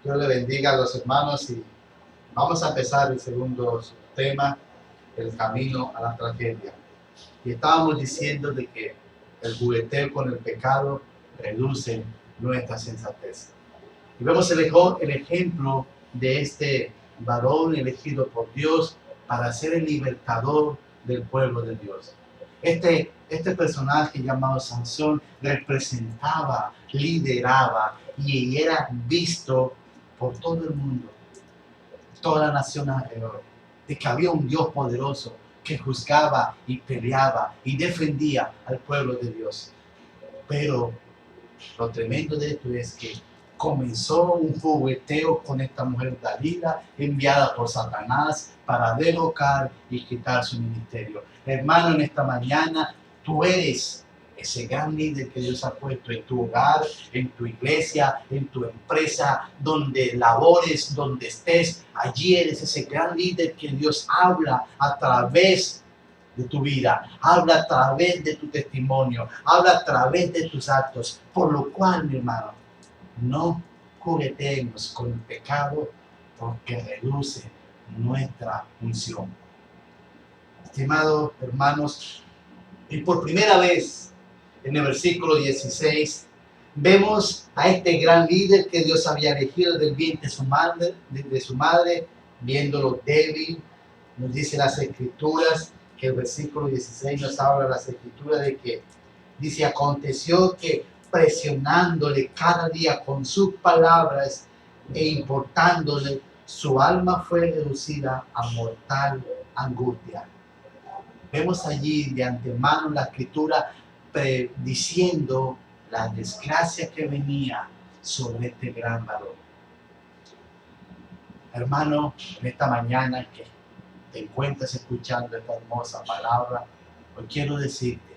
Dios le bendiga a los hermanos y vamos a empezar el segundo tema, el camino a la tragedia. Y estábamos diciendo de que el jugueteo con el pecado reduce nuestra sensatez. Y vemos el ejemplo de este varón elegido por Dios para ser el libertador del pueblo de Dios. Este personaje llamado Sansón representaba, lideraba y era visto por todo el mundo, toda la nación alrededor, de que había un Dios poderoso que juzgaba y peleaba y defendía al pueblo de Dios. Pero lo tremendo de esto es que comenzó un jugueteo con esta mujer Dalila, enviada por Satanás para derrocar y quitar su ministerio. Hermano, en esta mañana tú eres ese gran líder que Dios ha puesto en tu hogar, en tu iglesia, en tu empresa, donde labores, donde estés. Allí eres ese gran líder que Dios habla a través de tu vida, habla a través de tu testimonio, habla a través de tus actos. Por lo cual, mi hermano, no jugueteemos con el pecado porque reduce nuestra unción. Estimados hermanos, y por primera vez en el versículo 16 vemos a este gran líder que Dios había elegido del vientre de su madre, viéndolo débil. Nos dice las escrituras que el versículo 16 nos habla de las escrituras de que dice: aconteció que presionándole cada día con sus palabras e importándole, su alma fue reducida a mortal angustia. Vemos allí de antemano la escritura prediciendo la desgracia que venía sobre este gran varón. Hermano, en esta mañana que te encuentras escuchando esta hermosa palabra, hoy quiero decirte,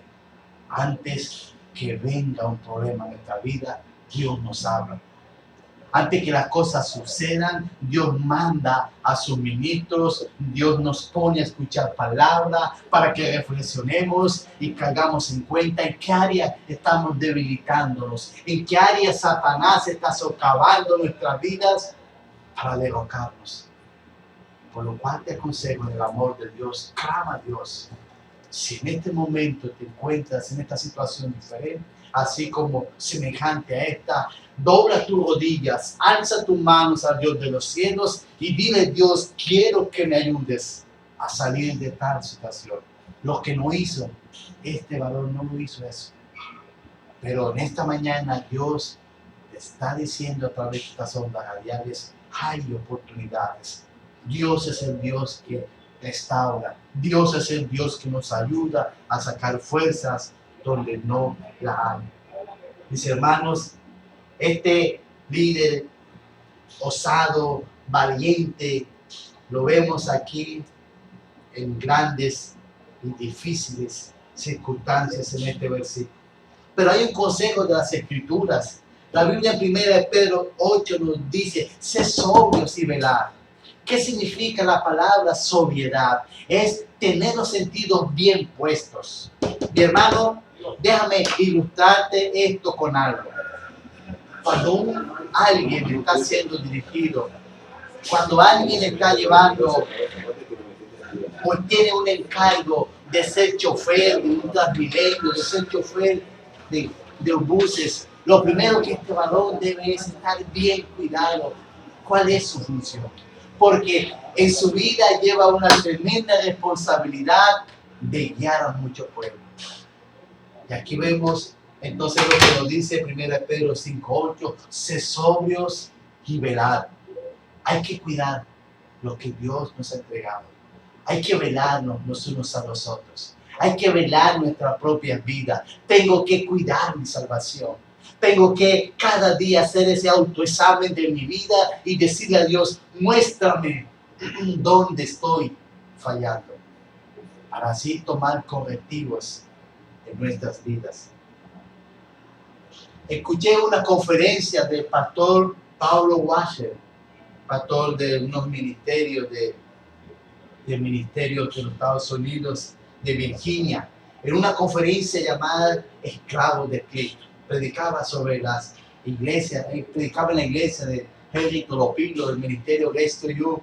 antes que venga un problema en nuestra vida, Dios nos habla. Antes que las cosas sucedan, Dios manda a sus ministros, Dios nos pone a escuchar palabra para que reflexionemos y caigamos en cuenta en qué área estamos debilitándonos, en qué área Satanás está socavando nuestras vidas para derrocarnos. Por lo cual te aconsejo, en el amor de Dios, clama a Dios. Si en este momento te encuentras en esta situación diferente, así como semejante a esta, dobla tus rodillas, alza tus manos al Dios de los cielos y dile: Dios, quiero que me ayudes a salir de tal situación. Lo que no hizo, este varón no lo hizo eso. Pero en esta mañana Dios te está diciendo a través de estas ondas radiales: hay oportunidades. Dios es el Dios que restaura. Dios es el Dios que nos ayuda a sacar fuerzas donde no la hay. Mis hermanos, este líder osado, valiente, lo vemos aquí en grandes y difíciles circunstancias en este versículo. Pero hay un consejo de las Escrituras. La Biblia en 1 Pedro 8 nos dice: sé sobrios y velad. ¿Qué significa la palabra sobriedad? Es tener los sentidos bien puestos. Mi hermano, déjame ilustrarte esto con algo. Cuando alguien está siendo dirigido, cuando alguien está llevando o tiene un encargo de ser chofer de un Transmilenio, de ser chofer de buses, lo primero que este varón debe es estar bien cuidado. ¿Cuál es su función? Porque en su vida lleva una tremenda responsabilidad de guiar a mucho pueblo. Y aquí vemos entonces lo que nos dice 1 Pedro 5:8: sé sobrios y velad. Hay que cuidar lo que Dios nos ha entregado. Hay que velarnos los unos a los otros. Hay que velar nuestra propia vida. Tengo que cuidar mi salvación. Tengo que cada día hacer ese autoexamen de mi vida y decirle a Dios: muéstrame dónde estoy fallando, para así tomar correctivos en nuestras vidas. Escuché una conferencia del pastor Paulo Washer, pastor de unos ministerios de ministerios de los Estados Unidos, de Virginia, en una conferencia llamada Esclavos de Cristo. Predicaba sobre las iglesias, predicaba en la iglesia de Henry Toropilo del ministerio Grace to You.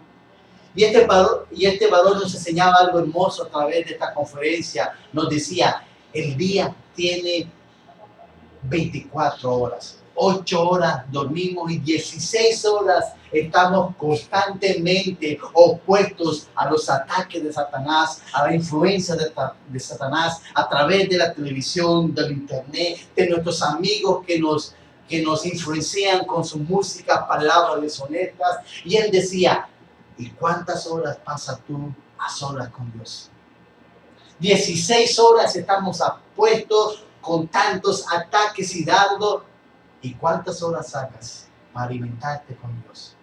Y este varón nos enseñaba algo hermoso a través de esta conferencia. Nos decía, el día tiene 24 horas. 8 horas dormimos y 16 horas estamos constantemente opuestos a los ataques de Satanás, a la influencia de Satanás a través de la televisión, del internet, de nuestros amigos que nos influencian con su música, palabras deshonestas. Y él decía, ¿y cuántas horas pasas tú a solas con Dios? 16 horas estamos apuestos con tantos ataques y dardos. ¿Y cuántas horas sacas para alimentarte con Dios?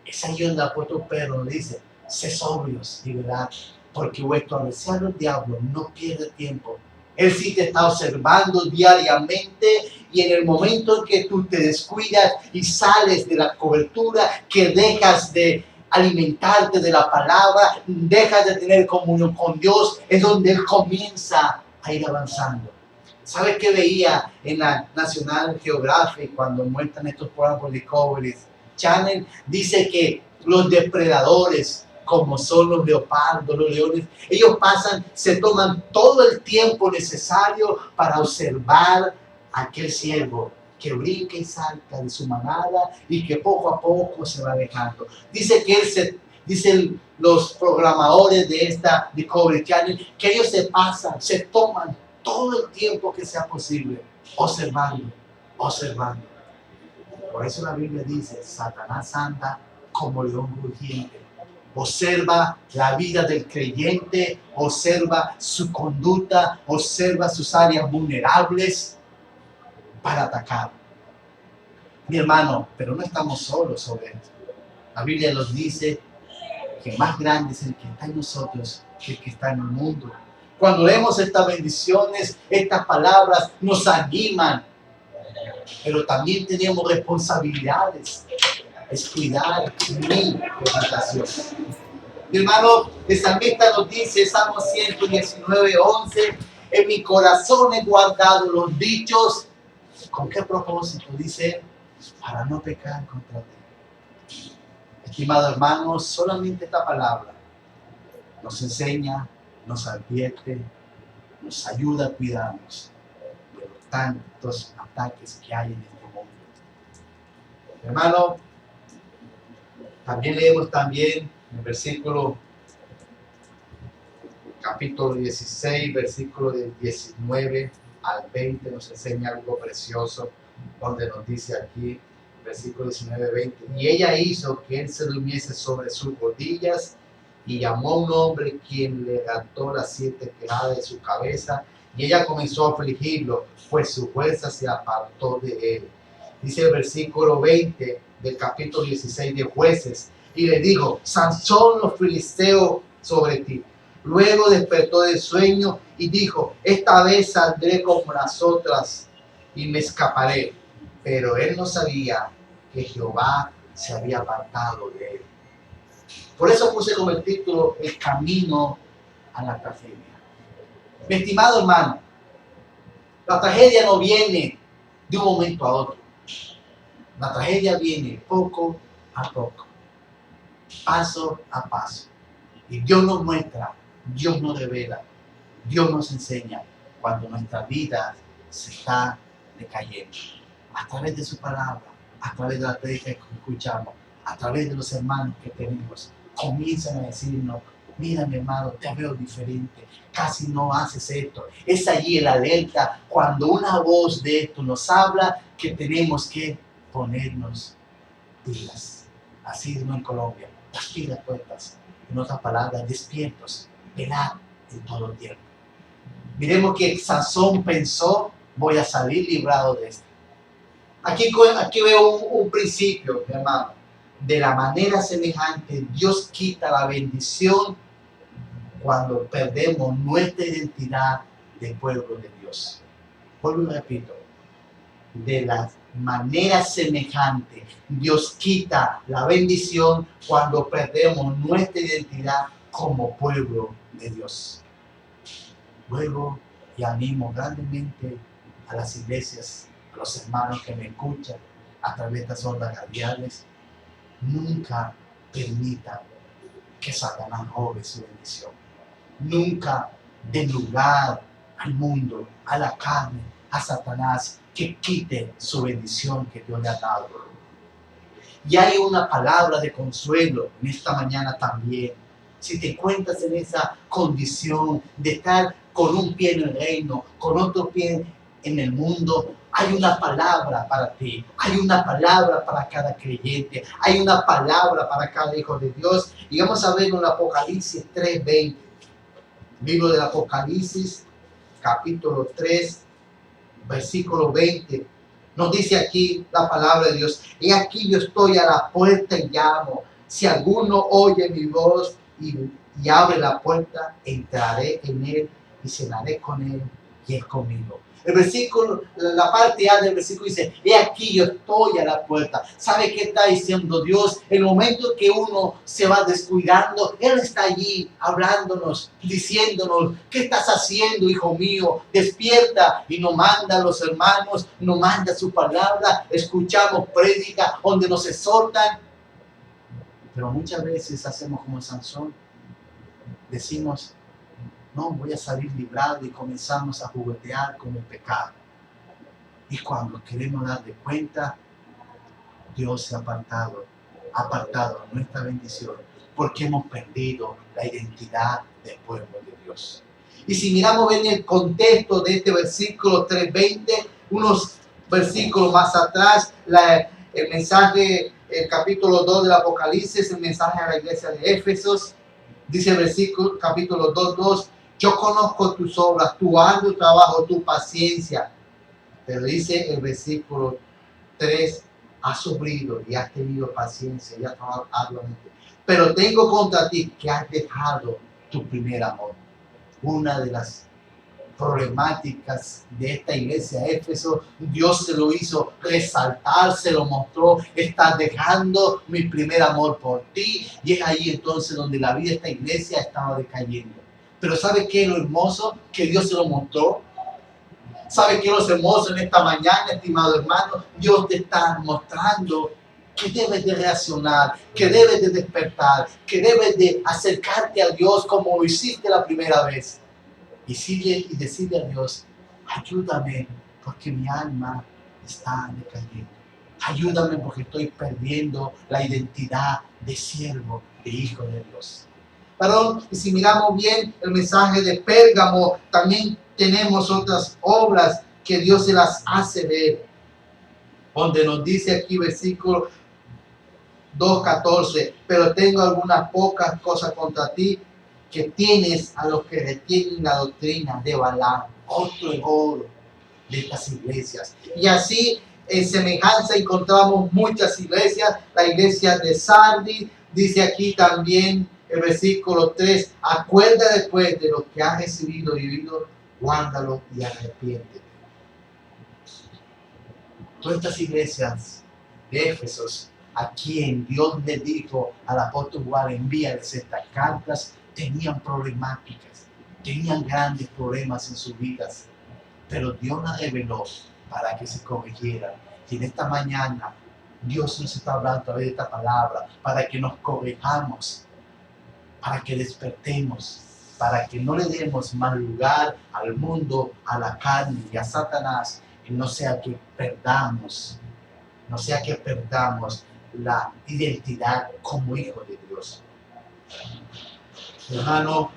Es ahí donde el apóstol Pedro dice, sé sobrios y verdad, porque vuestro adversario el diablo no pierde tiempo. Él sí te está observando diariamente, y en el momento en que tú te descuidas y sales de la cobertura, que dejas de alimentarte de la palabra, dejas de tener comunión con Dios, es donde Él comienza a ir avanzando. ¿Sabes qué veía en la National Geographic cuando muestran estos programas por Discovery Channel? Dice que los depredadores, como son los leopardos, los leones, ellos se toman todo el tiempo necesario para observar a aquel ciervo que brinca y salta de su manada y que poco a poco se va alejando. Dicen los programadores de esta Discovery Channel que ellos se toman todo el tiempo que sea posible observando. Por eso la Biblia dice, Satanás anda como león rugiente. Observa la vida del creyente, observa su conducta, observa sus áreas vulnerables para atacar. Mi hermano, pero no estamos solos sobre esto. La Biblia nos dice que más grande es el que está en nosotros que el que está en el mundo. Cuando leemos estas bendiciones, estas palabras nos animan, pero también tenemos responsabilidades. Es cuidar mi reputación. Mi hermano, el salmista nos dice, Salmo 119:11, en mi corazón he guardado los dichos. ¿Con qué propósito? Dice, para no pecar contra ti. Estimado hermano, solamente esta palabra nos enseña, nos advierte, nos ayuda a cuidarnos de los tantos ataques que hay en este mundo. Hermano, también leemos en el versículo, capítulo 16, versículo del 19 al 20, nos enseña algo precioso, donde nos dice aquí, versículo 19-20, y ella hizo que él se durmiese sobre sus rodillas, y llamó a un hombre quien le ató las 7 quejadas de su cabeza, y ella comenzó a afligirlo, pues su fuerza se apartó de él. Dice el versículo 20 del capítulo 16 de Jueces, y le dijo, Sansón, los filisteos sobre ti. Luego despertó del sueño y dijo, esta vez saldré como las otras y me escaparé. Pero él no sabía que Jehová se había apartado de él. Por eso puse como el título, El camino a la tragedia. Mi estimado hermano, la tragedia no viene de un momento a otro. La tragedia viene poco a poco, paso a paso. Y Dios nos muestra, Dios nos revela, Dios nos enseña cuando nuestra vida se está decayendo. A través de su palabra, a través de la prédica que escuchamos, a través de los hermanos que tenemos, comienzan a decirnos, mira mi hermano, te veo diferente, casi no haces esto. Es allí el alerta cuando una voz de esto nos habla que tenemos que ponernos pilas. Así no en Colombia, las pilas puestas. En otras palabras, despiertos, velad en todo el tiempo. Miremos que Sansón pensó, voy a salir librado de esto. Aquí veo un principio, mi hermano. De la manera semejante, Dios quita la bendición cuando perdemos nuestra identidad de pueblo de Dios. Vuelvo y repito. De la manera semejante, Dios quita la bendición cuando perdemos nuestra identidad como pueblo de Dios. Luego, y animo grandemente a las iglesias, a los hermanos que me escuchan a través de estas ondas radiales, nunca permitan que Satanás robe su bendición. Nunca den lugar al mundo, a la carne, a Satanás, que quite su bendición que Dios le ha dado. Y hay una palabra de consuelo en esta mañana también. Si te encuentras en esa condición de estar con un pie en el reino, con otro pie en el mundo, hay una palabra para ti, hay una palabra para cada creyente, hay una palabra para cada hijo de Dios. Y vamos a ver en Apocalipsis 3:20, libro del Apocalipsis, capítulo 3, versículo 20. Nos dice aquí la palabra de Dios: he aquí yo estoy a la puerta y llamo. Si alguno oye mi voz y abre la puerta, entraré en él y cenaré con él y él conmigo. El versículo, la parte A del versículo dice: he aquí yo estoy a la puerta. ¿Sabe qué está diciendo Dios? El momento que uno se va descuidando, Él está allí hablándonos, diciéndonos: ¿qué estás haciendo, hijo mío? Despierta. Y nos manda a los hermanos, nos manda su palabra, escuchamos prédica donde nos exhortan. Pero muchas veces hacemos como Sansón, decimos: no, voy a salir librado, y comenzamos a juguetear con el pecado. Y cuando queremos dar de cuenta, Dios se ha apartado nuestra bendición, porque hemos perdido la identidad del pueblo de Dios. Y si miramos bien el contexto de este versículo 3:20, unos versículos más atrás, el mensaje, el capítulo 2 del Apocalipsis, el mensaje a la iglesia de Éfesos, dice el versículo, capítulo 2:2, yo conozco tus obras, tu arduo trabajo, tu paciencia. Pero dice el versículo 3, has sufrido y has tenido paciencia y has trabajado arduamente. Pero tengo contra ti que has dejado tu primer amor. Una de las problemáticas de esta iglesia de Éfeso, Dios se lo hizo resaltar, se lo mostró: estás dejando mi primer amor por ti. Y es ahí entonces donde la vida de esta iglesia estaba decayendo. Pero ¿sabe qué es lo hermoso? Que Dios se lo mostró. ¿Sabe qué es lo hermoso en esta mañana, estimado hermano? Dios te está mostrando que debes de reaccionar, que debes de despertar, que debes de acercarte a Dios como lo hiciste la primera vez. Y decirle a Dios: ayúdame porque mi alma está decayendo. Ayúdame porque estoy perdiendo la identidad de siervo, de hijo de Dios. Varón, y si miramos bien el mensaje de Pérgamo, también tenemos otras obras que Dios se las hace ver. Donde nos dice aquí versículo 2:14, pero tengo algunas pocas cosas contra ti, que tienes a los que retienen la doctrina de Balaam, otro error de estas iglesias. Y así, en semejanza, encontramos muchas iglesias. La iglesia de Sardis, dice aquí también el versículo 3, acuérdate pues de lo que has recibido y oído, guárdalo y arrepiéntete. Todas estas iglesias de Éfesos, a quien Dios le dijo al apóstol Juan: envíales estas cartas, tenían problemáticas, tenían grandes problemas en sus vidas, pero Dios las reveló para que se corrigieran. Y en esta mañana Dios nos está hablando a través de esta palabra para que nos corrijamos, para que despertemos, para que no le demos mal lugar al mundo, a la carne y a Satanás, y no sea que perdamos la identidad como hijo de Dios. Hermano,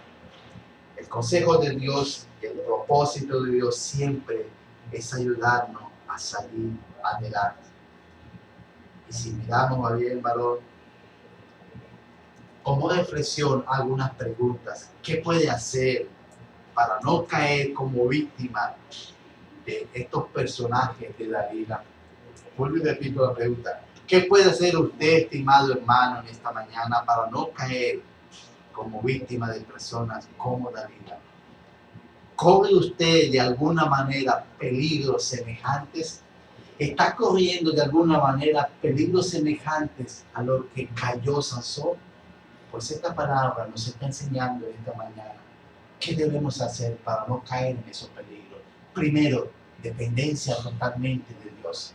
el consejo de Dios, el propósito de Dios siempre es ayudarnos a salir adelante. Y si miramos a bien, varón, como reflexión, algunas preguntas. ¿Qué puede hacer para no caer como víctima de estos personajes de la vida? Vuelvo y repito la pregunta. ¿Qué puede hacer usted, estimado hermano, en esta mañana para no caer como víctima de personas como Dalila? ¿Corre usted de alguna manera peligros semejantes? ¿Está corriendo de alguna manera peligros semejantes a lo que cayó Sansón? Pues esta palabra nos está enseñando esta mañana qué debemos hacer para no caer en esos peligros. Primero, dependencia totalmente de Dios.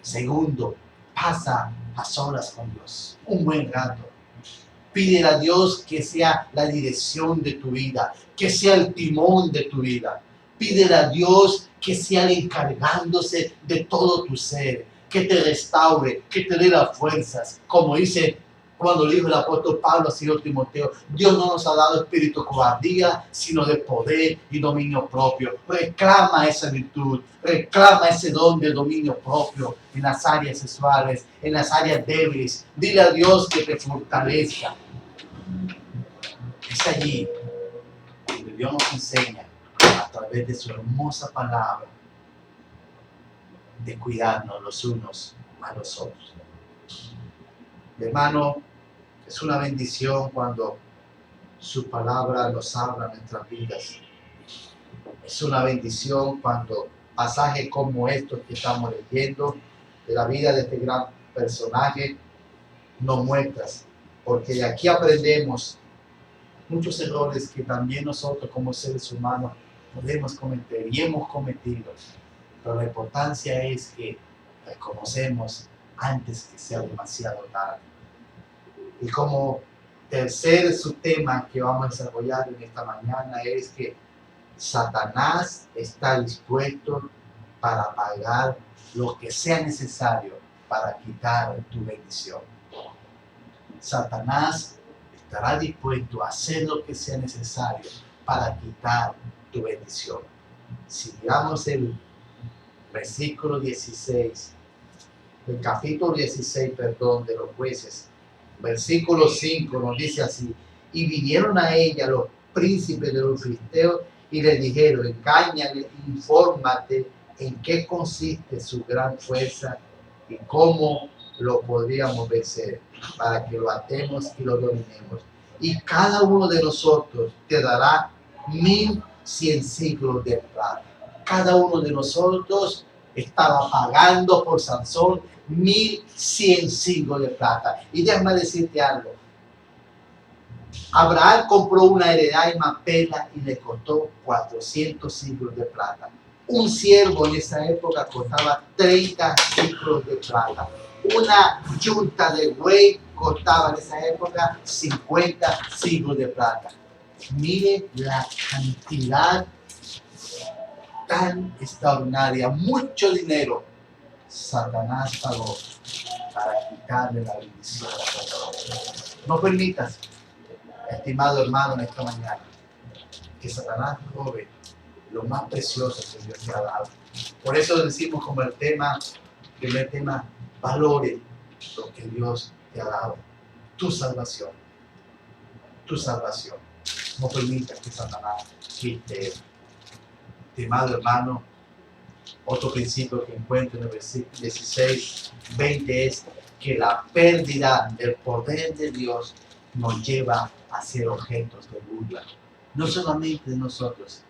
Segundo, pasa a solas con Dios, un buen rato. Pídele a Dios que sea la dirección de tu vida, que sea el timón de tu vida. Pídele a Dios que sea el encargándose de todo tu ser, que te restaure, que te dé las fuerzas. Como dice cuando dijo el apóstol Pablo al Señor Timoteo, Dios no nos ha dado espíritu de cobardía, sino de poder y dominio propio. Reclama esa virtud, reclama ese don de dominio propio en las áreas sexuales, en las áreas débiles. Dile a Dios que te fortalezca. Es allí donde Dios nos enseña a través de su hermosa palabra de cuidarnos los unos a los otros. Hermano, es una bendición cuando su palabra nos habla en nuestras vidas. Es una bendición cuando pasajes como estos que estamos leyendo de la vida de este gran personaje nos muestras, porque de aquí aprendemos muchos errores que también nosotros como seres humanos podemos cometer y hemos cometido. Pero la importancia es que reconocemos antes que sea demasiado tarde. Y como tercer subtema que vamos a desarrollar en esta mañana es que Satanás está dispuesto para pagar lo que sea necesario para quitar tu bendición. Satanás estará dispuesto a hacer lo que sea necesario para quitar tu bendición. Si miramos el versículo 16, el capítulo 16, perdón, de los Jueces, versículo 5 nos dice así: y vinieron a ella los príncipes de los filisteos y le dijeron, engáñale, infórmate en qué consiste su gran fuerza y cómo lo podríamos vencer, para que lo atemos y lo dominemos. Y cada uno de nosotros te dará 1100 siglos de plata. Cada uno de nosotros estaba pagando por Sansón 1100 siglos de plata. Y déjame decirte algo. Abraham compró una heredad en Macpela y le costó 400 siglos de plata. Un siervo en esa época costaba 30 siglos de plata. Una yunta de buey costaba en esa época 50 siglos de plata. Mire la cantidad tan extraordinaria, mucho dinero Satanás pagó para quitarle la bendición a Satanás. No permitas, estimado hermano, en esta mañana, que Satanás robe lo más precioso que Dios te ha dado. Por eso decimos como el primer tema, valore lo que Dios te ha dado. Tu salvación. Tu salvación. No permitas que Satanás quite. Estimado hermano, otro principio que encuentro en el versículo 16, 20 es que la pérdida del poder de Dios nos lleva a ser objetos de burla. No solamente de nosotros,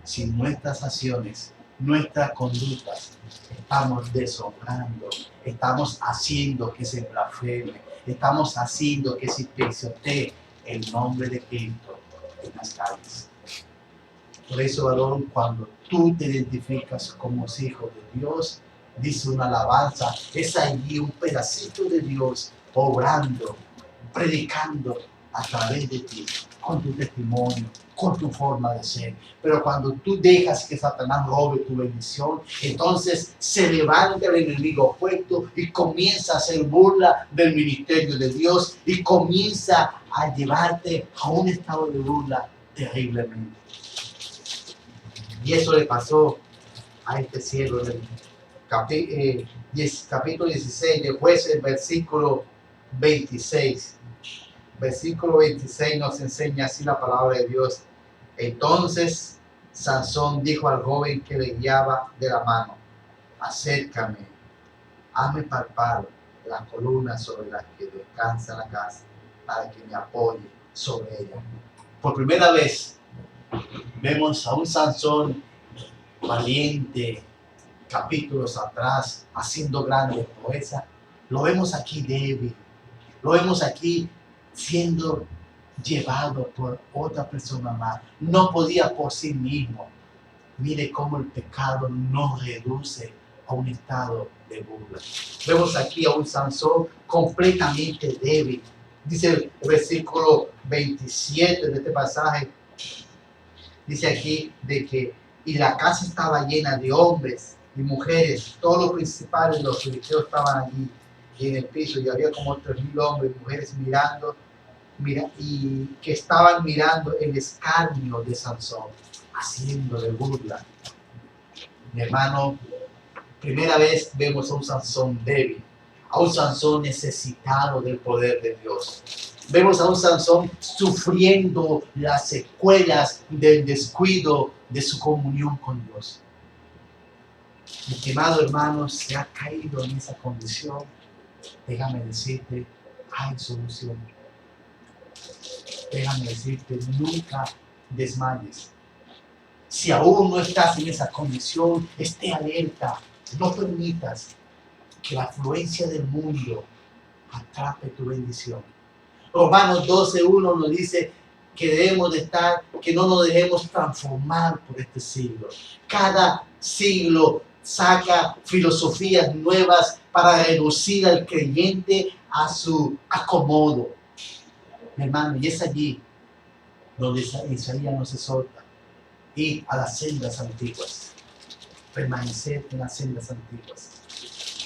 sino nuestras acciones, nuestras conductas, estamos deshonrando, estamos haciendo que se blasfeme, estamos haciendo que se pisotee el nombre de Cristo en las calles. Por eso, varón, cuando tú te identificas como hijo de Dios, dice una alabanza, es allí un pedacito de Dios obrando, predicando a través de ti, con tu testimonio, con tu forma de ser. Pero cuando tú dejas que Satanás robe tu bendición, entonces se levanta el enemigo opuesto y comienza a hacer burla del ministerio de Dios y comienza a llevarte a un estado de burla terriblemente. Y eso le pasó a este siervo en el capítulo 16 de Jueces, versículo 26. Versículo 26 nos enseña así la palabra de Dios. Entonces Sansón dijo al joven que le guiaba de la mano, acércame, hazme palpar la columna sobre la que descansa la casa, para que me apoye sobre ella. Por primera vez vemos a un Sansón valiente, capítulos atrás, haciendo grandes proezas. Lo vemos aquí débil, lo vemos aquí siendo llevado por otra persona más. No podía por sí mismo. Mire cómo el pecado nos reduce a a un estado de burla. Vemos aquí a un Sansón completamente débil. Dice el versículo 27 de este pasaje, dice aquí de que y la casa estaba llena de hombres y mujeres, todos los principales de los filisteos estaban allí y en el piso, y había como 3,000 hombres y mujeres mirando, y que estaban mirando el escarnio de Sansón, haciéndole burla. Mi hermano, primera vez vemos a un Sansón débil, a un Sansón necesitado del poder de Dios. Vemos a un Sansón sufriendo las secuelas del descuido de su comunión con Dios. Mi estimado hermano, se ha caído en esa condición. Déjame decirte, hay solución. Déjame decirte, nunca desmayes. Si aún no estás en esa condición, esté alerta. No permitas que la afluencia del mundo atrape tu bendición. Romanos 12:1 nos dice que debemos de estar, que no nos dejemos transformar por este siglo. Cada siglo saca filosofías nuevas para reducir al creyente a su acomodo. Mi hermano, y es allí donde Isaías nos exhorta. Ir a las sendas antiguas. Permanecer en las sendas antiguas.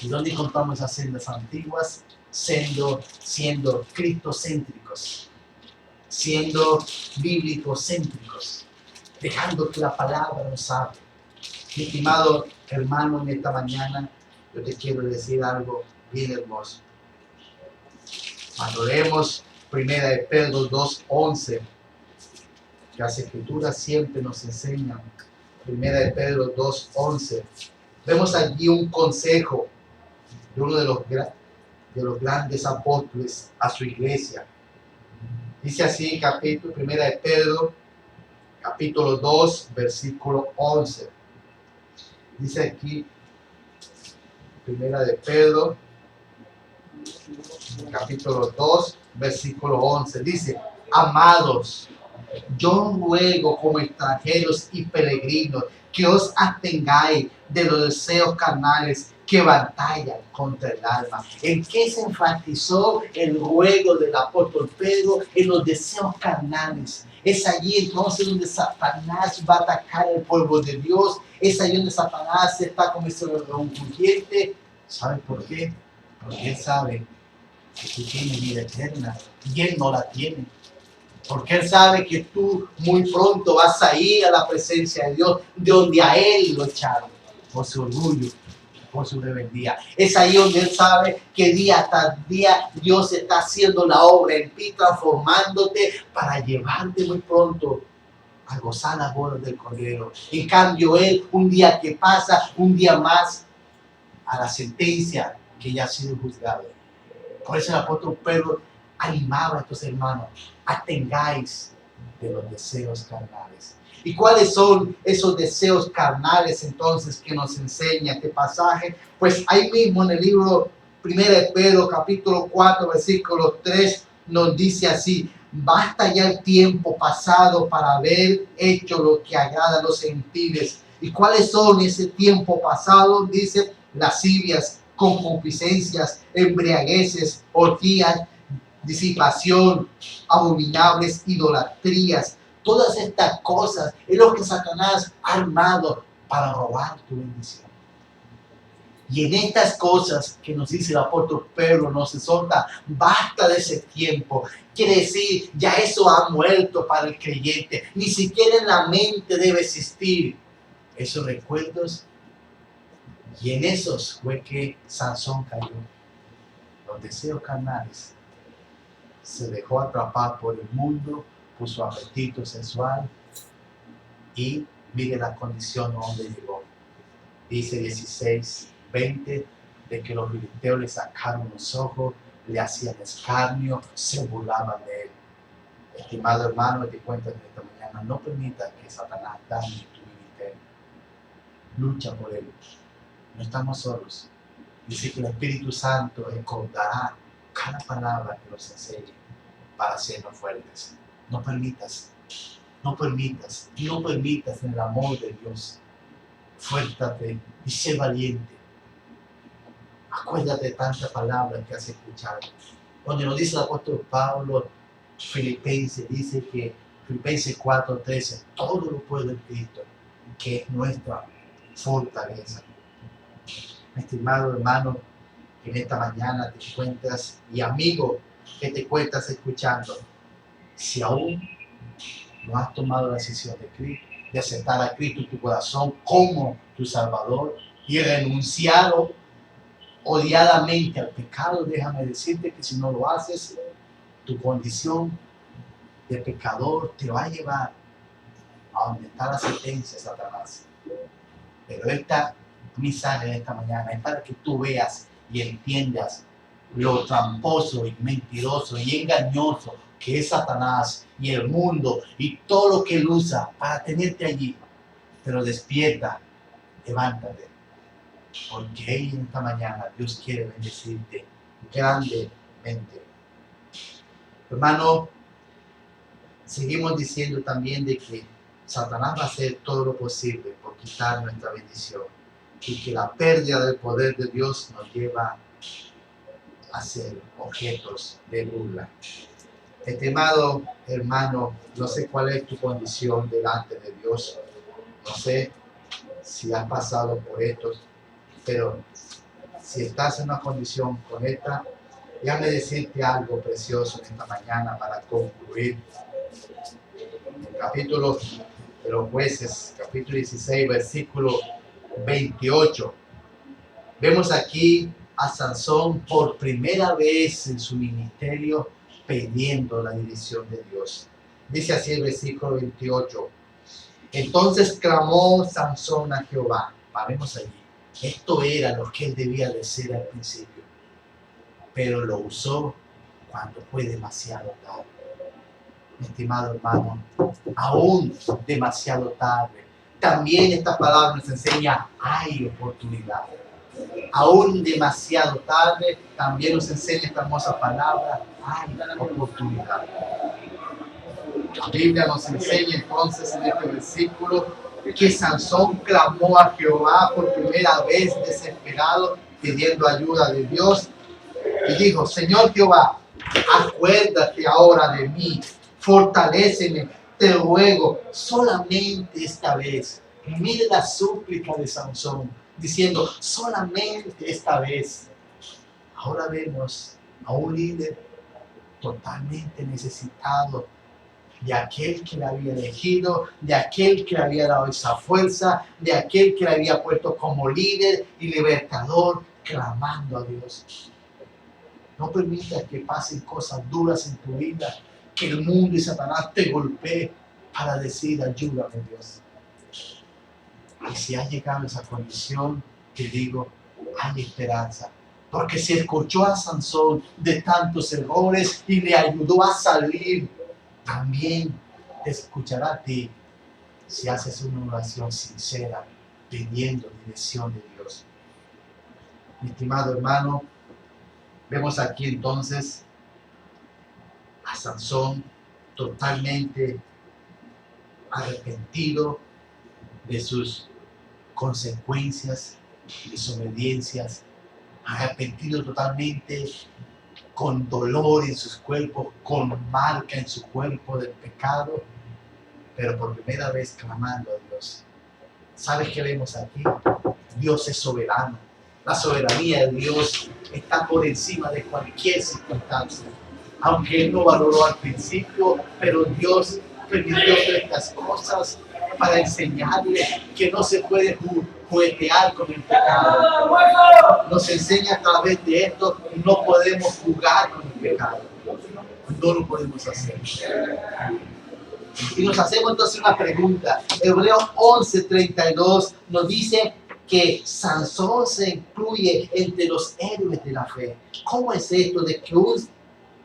¿Y dónde encontramos esas sendas antiguas? Siendo cristocéntricos, siendo bíblicocéntricos, dejando que la palabra nos hable. Mi estimado hermano, en esta mañana yo te quiero decir algo bien hermoso. Cuando leemos 1 Pedro 2:11, que las escrituras siempre nos enseñan, 1 Pedro 2:11, vemos allí un consejo de uno de los grandes apóstoles a su iglesia. Dice así, 1 Pedro, capítulo 2, versículo 11. Dice aquí, 1 Pedro, capítulo 2, versículo 11. Dice, amados, yo ruego como extranjeros y peregrinos que os abstengáis de los deseos carnales que batallan contra el alma. ¿En qué se enfatizó el ruego del apóstol Pedro? En los deseos carnales. Es allí entonces donde Satanás va a atacar al pueblo de Dios. Es allí donde Satanás está como ese reunfluyente. ¿Sabe por qué? Porque él sabe que tú tienes vida eterna y él no la tiene. Porque él sabe que tú muy pronto vas a ir a la presencia de Dios, de donde a él lo echaron por su orgullo, por su rebeldía. Es ahí donde él sabe que día tras día Dios está haciendo la obra en ti, transformándote para llevarte muy pronto a gozar las bodas del Cordero. En cambio, él, un día que pasa, un día más a la sentencia que ya ha sido juzgado. Por eso el apóstol Pedro animaba a estos hermanos: atengáis de los deseos carnales. ¿Y cuáles son esos deseos carnales entonces que nos enseña este pasaje? Pues ahí mismo en el libro 1 Pedro capítulo 4 versículo 3 nos dice así: basta ya el tiempo pasado para haber hecho lo que agrada a los gentiles. ¿Y cuáles son ese tiempo pasado? Dice: lascivias, concupiscencias, embriagueces, orgías, disipación, abominables idolatrías. Todas estas cosas es lo que Satanás ha armado para robar tu bendición. Y en estas cosas que nos dice el apóstol Pedro, nos exhorta: basta de ese tiempo. Quiere decir, ya eso ha muerto para el creyente. Ni siquiera en la mente debe existir esos recuerdos. Y en esos fue que Sansón cayó. Los deseos carnales. Se dejó atrapar por el mundo, por su apetito sexual, y mire la condición donde llegó. Dice 16:20 de que los filisteos le sacaron los ojos, le hacían escarnio, se burlaban de él. Estimado hermano, te cuento esta mañana: no permita que Satanás dañe tu ministerio. Lucha por él. No estamos solos. Dice que el Espíritu Santo recordará cada palabra que nos enseñe para hacernos fuertes. No permitas en el amor de Dios. Fuértate y sé valiente. Acuérdate de tantas palabras que has escuchado. Cuando nos dice el apóstol Pablo, Filipenses, dice que Filipenses 4:13, todo lo puedo en Cristo, que es nuestra fortaleza. Mi estimado hermano, en esta mañana te encuentras, y amigo que te encuentras escuchando, si aún no has tomado la decisión de aceptar a Cristo en tu corazón como tu Salvador y renunciado odiadamente al pecado, déjame decirte que si no lo haces, tu condición de pecador te va a llevar a donde está la sentencia, Satanás. Pero esta mensaje de esta mañana es para que tú veas y entiendas lo tramposo y mentiroso y engañoso que es Satanás y el mundo y todo lo que él usa para tenerte allí. Pero despierta, levántate, porque en esta mañana Dios quiere bendecirte grandemente. Hermano, seguimos diciendo también de que Satanás va a hacer todo lo posible por quitar nuestra bendición y que la pérdida del poder de Dios nos lleva a ser objetos de burla. Estimado hermano, no sé cuál es tu condición delante de Dios, no sé si has pasado por esto, pero si estás en una condición con esta, déjame decirte algo precioso en esta mañana para concluir. El capítulo de los Jueces, capítulo 16, versículo 28. Vemos aquí a Sansón por primera vez en su ministerio pidiendo la dirección de Dios. Dice así el versículo 28. Entonces clamó Sansón a Jehová. Paremos allí. Esto era lo que él debía de ser al principio, pero lo usó cuando fue demasiado tarde. Mi estimado hermano, aún demasiado tarde. También esta palabra nos enseña, hay oportunidad. Aún demasiado tarde, también nos enseña esta hermosa palabra, hay oportunidad. La Biblia nos enseña entonces en este versículo que Sansón clamó a Jehová por primera vez desesperado, pidiendo ayuda de Dios, y dijo, Señor Jehová, acuérdate ahora de mí, fortaléceme, te ruego, solamente esta vez. Mire la súplica de Sansón, diciendo, solamente esta vez. Ahora vemos a un líder totalmente necesitado de aquel que le había elegido, de aquel que le había dado esa fuerza, de aquel que le había puesto como líder y libertador, clamando a Dios. No permitas que pasen cosas duras en tu vida, que el mundo y Satanás te golpeen para decir, ayúdame Dios. Y si has llegado a esa condición, te digo, hay esperanza. Porque si escuchó a Sansón de tantos errores y le ayudó a salir, también te escuchará a ti si haces una oración sincera, pidiendo dirección de Dios. Mi estimado hermano, vemos aquí entonces a Sansón totalmente arrepentido de sus consecuencias, desobediencias, arrepentido totalmente, con dolor en sus cuerpos, con marca en su cuerpo del pecado, pero por primera vez clamando a Dios. ¿Sabes qué vemos aquí? Dios es soberano. La soberanía de Dios está por encima de cualquier circunstancia. Aunque Él no valoró al principio, pero Dios permitió estas cosas para enseñarle que no se puede juguetear con el pecado. Nos enseña a través de esto, no podemos jugar con el pecado. No lo podemos hacer. Y nos hacemos entonces una pregunta. Hebreos 11:32 nos dice que Sansón se incluye entre los héroes de la fe. ¿Cómo es esto de que un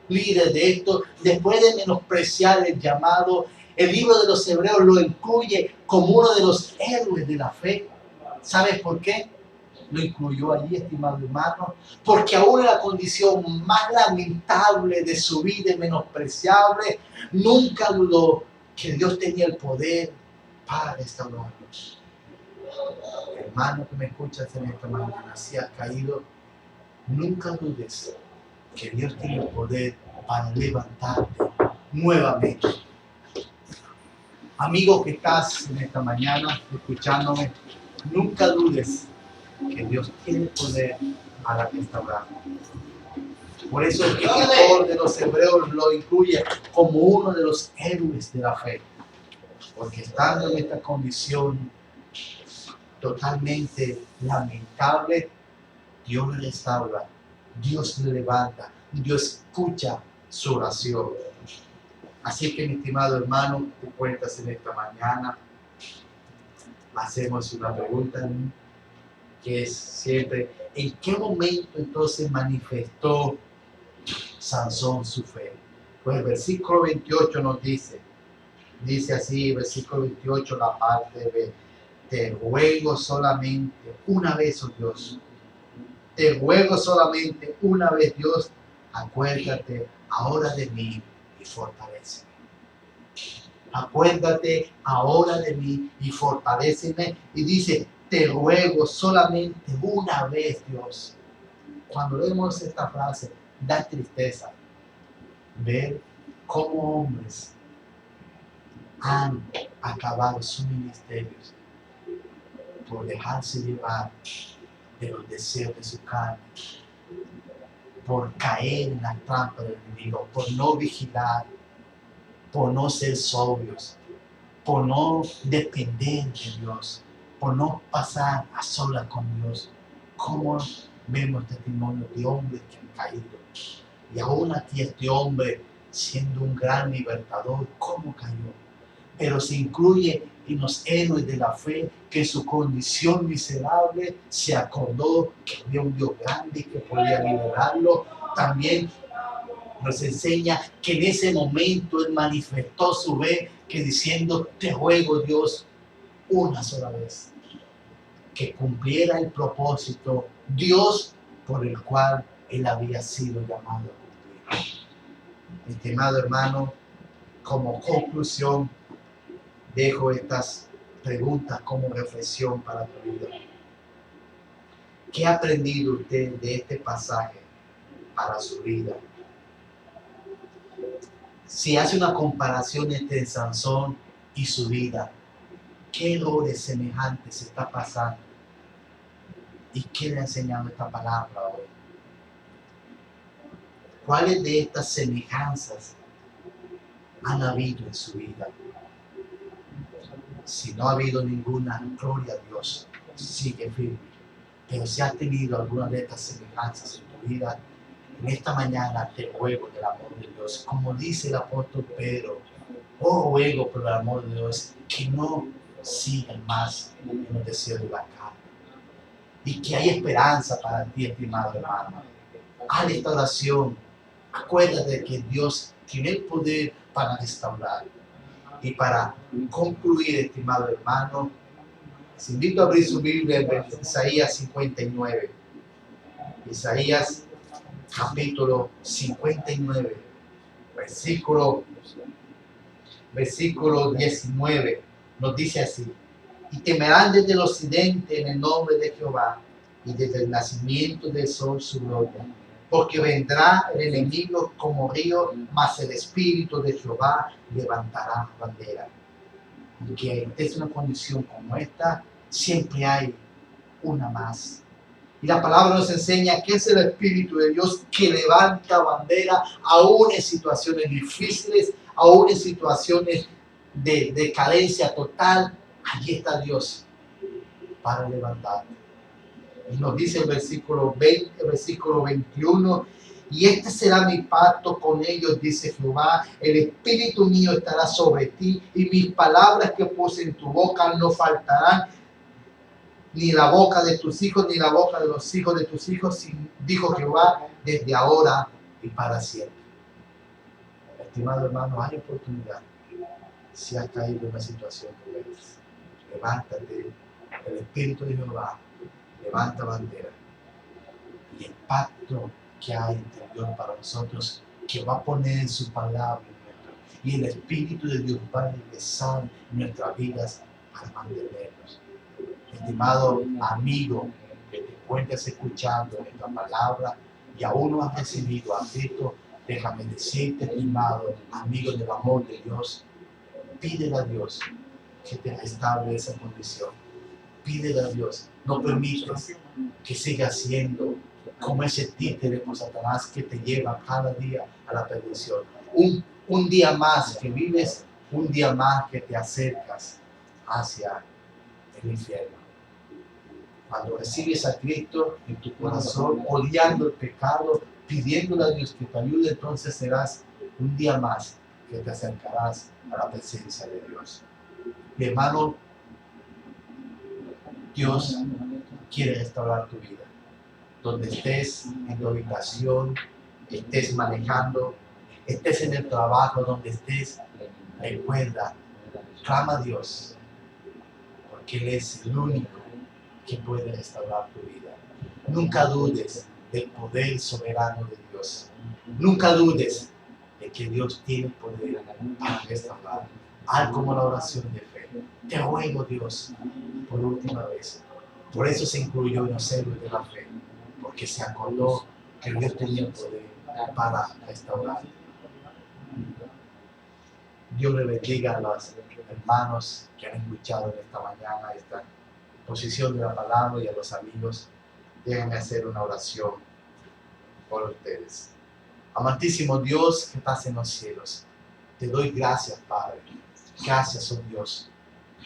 líder de esto, después de menospreciar el llamado, el libro de los Hebreos lo incluye como uno de los héroes de la fe? ¿Sabes por qué lo incluyó allí, estimado hermano? Porque aún en la condición más lamentable de su vida, menospreciable, nunca dudó que Dios tenía el poder para restaurarnos. Hermano que me escuchas en esta mañana, si has caído, Nunca dudes que Dios tiene el poder para levantarte nuevamente. Amigo que estás en esta mañana escuchándome, nunca dudes que Dios tiene el poder para restaurar. Por eso el autor de los Hebreos lo incluye como uno de los héroes de la fe. Porque estando en esta condición totalmente lamentable, Dios le restaura, Dios le levanta, Dios escucha su oración. Así que, mi estimado hermano, te cuentas en esta mañana, hacemos una pregunta que es siempre, ¿en qué momento entonces manifestó Sansón su fe? Pues el versículo 28 nos dice así, versículo 28, la parte B, te ruego solamente una vez, oh Dios, te ruego solamente una vez, Dios, acuérdate ahora de mí y fortaléceme. Acuérdate ahora de mí y fortaléceme. Y dice, te ruego solamente una vez, Dios. Cuando leemos esta frase, da tristeza ver cómo hombres han acabado sus ministerios por dejarse llevar de los deseos de su carne, por caer en la trampa del enemigo, por no vigilar, por no ser sobrios, por no depender de Dios, por no pasar a solas con Dios. ¿Cómo vemos testimonios de hombres que han caído? Y aún aquí este hombre, siendo un gran libertador, ¿cómo cayó? Pero se incluye en los héroes de la fe que en su condición miserable se acordó que había un Dios grande que podía liberarlo. También nos enseña que en ese momento él manifestó su fe, que diciendo, te ruego, Dios, una sola vez, que cumpliera el propósito, Dios, por el cual él había sido llamado a cumplir. Mi estimado hermano, como conclusión, dejo estas preguntas como reflexión para tu vida. ¿Qué ha aprendido usted de este pasaje para su vida? Si hace una comparación entre Sansón y su vida, ¿qué errores semejantes está pasando? ¿Y qué le ha enseñado esta palabra hoy? ¿Cuáles de estas semejanzas han habido en su vida? Si no ha habido ninguna, gloria a Dios, sigue firme. Pero si has tenido alguna de estas semejanzas en tu vida, en esta mañana te ruego del amor de Dios, como dice el apóstol Pedro, ruego por el amor de Dios que no sigan más en los deseos de la carne. Y que hay esperanza para ti, estimado hermano. Haz esta oración. Acuérdate de que Dios tiene el poder para restaurar. Y para concluir, estimado hermano, les invito a abrir su Biblia en Isaías 59. Isaías capítulo 59, versículo 19, nos dice así: y temerán desde el occidente en el nombre de Jehová, y desde el nacimiento del sol su gloria. Porque vendrá el enemigo como río, mas el Espíritu de Jehová levantará bandera. Y que es una condición como esta, siempre hay una más. Y la palabra nos enseña que es el Espíritu de Dios que levanta bandera aún en situaciones difíciles, aún en situaciones de carencia total. Allí está Dios para levantar. Y nos dice el versículo 20, el versículo 21, y este será mi pacto con ellos, dice Jehová, el Espíritu mío estará sobre ti, y mis palabras que puse en tu boca no faltarán, ni la boca de tus hijos, ni la boca de los hijos de tus hijos, dijo Jehová, desde ahora y para siempre. Estimado hermano, hay oportunidad. Si has caído en una situación como esta, levántate. El Espíritu de Jehová levanta bandera. Y el pacto que hay entre Dios para nosotros, que va a poner en su palabra, y el Espíritu de Dios va a regresar en nuestras vidas para mantenernos. Estimado amigo que te encuentres escuchando esta palabra y aún no has recibido a Cristo, déjame decirte, estimado amigo del amor de Dios, pídele a Dios que te restaure esa condición. Pídele a Dios, no permites que siga siendo como ese títere por Satanás que te lleva cada día a la perdición. Un día más que vives, un día más que te acercas hacia el infierno. Cuando recibes a Cristo en tu corazón, odiando el pecado, pidiéndole a Dios que te ayude, entonces serás un día más que te acercarás a la presencia de Dios. Mi hermano, Dios quiere restaurar tu vida. Donde estés, en tu habitación, estés manejando, estés en el trabajo, donde estés, recuerda, clama a Dios, porque Él es el único que puede restaurar tu vida. Nunca dudes del poder soberano de Dios. Nunca dudes de que Dios tiene poder para restaurar. Haz como la oración de fe. Te ruego, Dios, por última vez. Por eso se incluyó en los héroes de la fe, porque se acordó que Dios tenía poder para restaurar. Dios le bendiga a los hermanos que han escuchado en esta mañana esta exposición de la palabra y a los amigos. Déjenme hacer una oración por ustedes. Amantísimo Dios que estás en los cielos, te doy gracias, Padre. Gracias, oh Dios,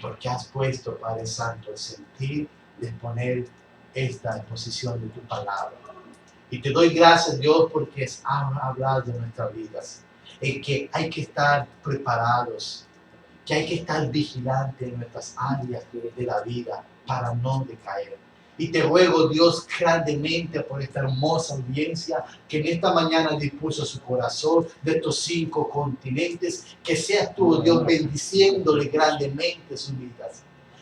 porque has puesto, Padre Santo, el sentir de poner esta exposición de tu palabra. Y te doy gracias, Dios, porque has hablado de nuestras vidas, en que hay que estar preparados, que hay que estar vigilantes en nuestras áreas de la vida para no decaer. Y te ruego, Dios, grandemente por esta hermosa audiencia que en esta mañana dispuso su corazón de estos 5 continentes, que seas tú, Dios, bendiciéndole grandemente sus vidas.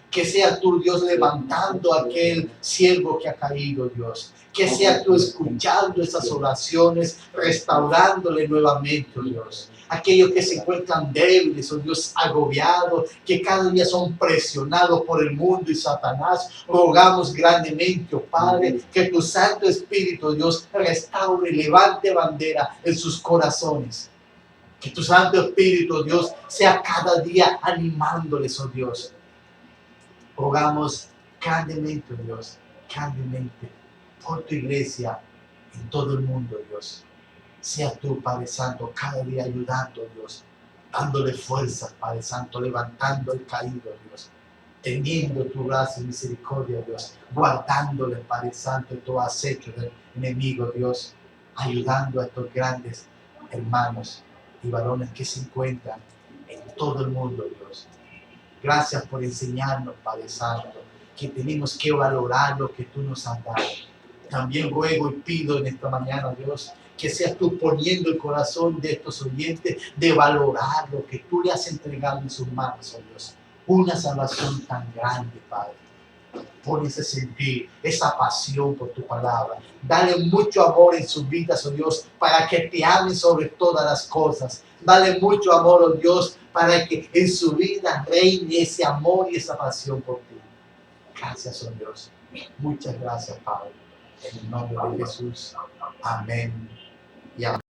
Que seas tú, Dios, levantando a aquel siervo que ha caído, Dios. Que seas tú escuchando esas oraciones, restaurándole nuevamente, oh Dios. Aquellos que se encuentran débiles, oh Dios, agobiados, que cada día son presionados por el mundo y Satanás, rogamos grandemente, oh Padre, que tu Santo Espíritu, Dios, restaure y levante bandera en sus corazones. Que tu Santo Espíritu, Dios, sea cada día animándoles, oh Dios. Rogamos grandemente, oh Dios, grandemente por tu iglesia en todo el mundo, Dios. Sea tú, Padre Santo, cada día ayudando, Dios, dándole fuerzas, Padre Santo, levantando el caído, Dios, teniendo tu gracia y misericordia, Dios, guardándole, Padre Santo, en todo acecho del enemigo, Dios, ayudando a estos grandes hermanos y varones que se encuentran en todo el mundo, Dios. Gracias por enseñarnos, Padre Santo, que tenemos que valorar lo que tú nos has dado. También ruego y pido en esta mañana, Dios, que seas tú poniendo el corazón de estos oyentes de valorar lo que tú le has entregado en sus manos, oh Dios. Una salvación tan grande, Padre. Pon ese sentir, esa pasión por tu palabra. Dale mucho amor en sus vidas, oh Dios, para que te amen sobre todas las cosas. Dale mucho amor, oh Dios, para que en su vida reine ese amor y esa pasión por ti. Gracias, oh Dios. Muchas gracias, Padre. En el nombre de Jesús. Amén. Y amén.